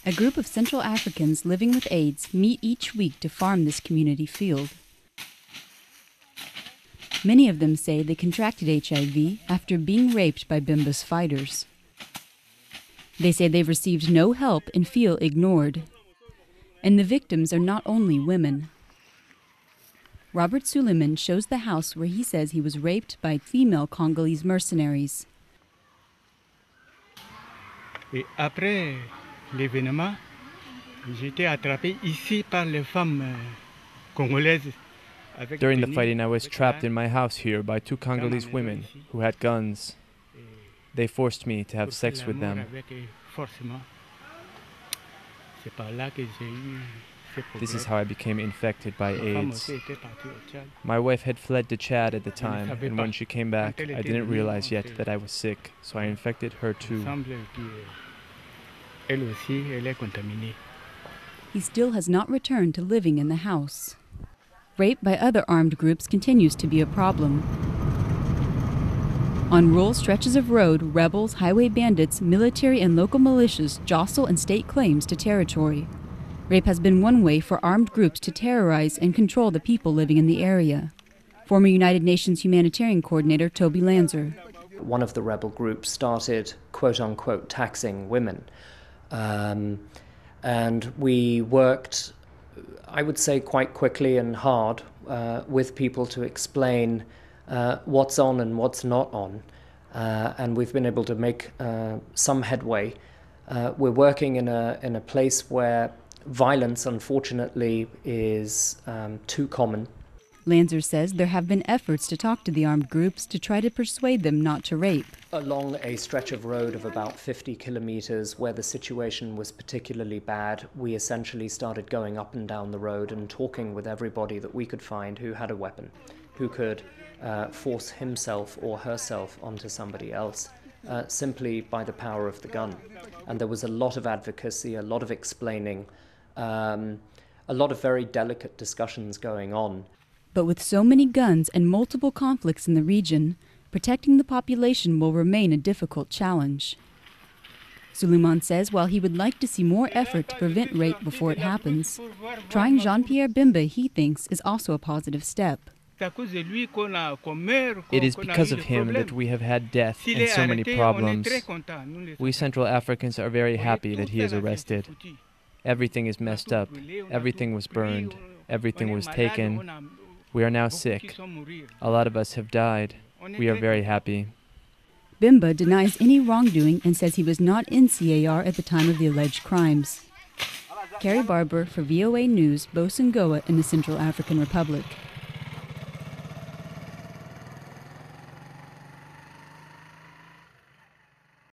A group of Central Africans living with AIDS meet each week to farm this community field. Many of them say they contracted HIV after being raped by Bemba's fighters. They say they've received no help and feel ignored. And the victims are not only women. Robert Suleiman shows the house where he says he was raped by female Congolese mercenaries. Et après l'événement, j'ai été attrapé ici par les femmes congolaises. During the fighting, I was trapped in my house here by two Congolese women who had guns. They forced me to have sex with them. This is how I became infected by AIDS. My wife had fled to Chad at the time, and when she came back, I didn't realize yet that I was sick, so I infected her too. He still has not returned to living in the house. Rape by other armed groups continues to be a problem. On rural stretches of road, rebels, highway bandits, military and local militias jostle and stake claims to territory. Rape has been one way for armed groups to terrorize and control the people living in the area. Former United Nations humanitarian coordinator Toby Lanzer. One of the rebel groups started, quote-unquote, taxing women. And we worked, I would say, quite quickly and hard with people to explain what's on and what's not on. And we've been able to make some headway. We're working in a place where violence, unfortunately, is too common. Lanzer says there have been efforts to talk to the armed groups to try to persuade them not to rape. Along a stretch of road of about 50 kilometers where the situation was particularly bad, we essentially started going up and down the road and talking with everybody that we could find who had a weapon, who could force himself or herself onto somebody else, simply by the power of the gun. And there was a lot of advocacy, a lot of explaining, a lot of very delicate discussions going on. But with so many guns and multiple conflicts in the region, protecting the population will remain a difficult challenge. Suleiman says while he would like to see more effort to prevent rape before it happens, trying Jean-Pierre Bemba, he thinks, is also a positive step. It is because of him that we have had death and so many problems. We Central Africans are very happy that he is arrested. Everything is messed up. Everything was burned. Everything was taken. We are now sick. A lot of us have died. We are very happy. Bemba denies any wrongdoing and says he was not in C.A.R. at the time of the alleged crimes. Carrie Barber for VOA News, Bosangoa in the Central African Republic.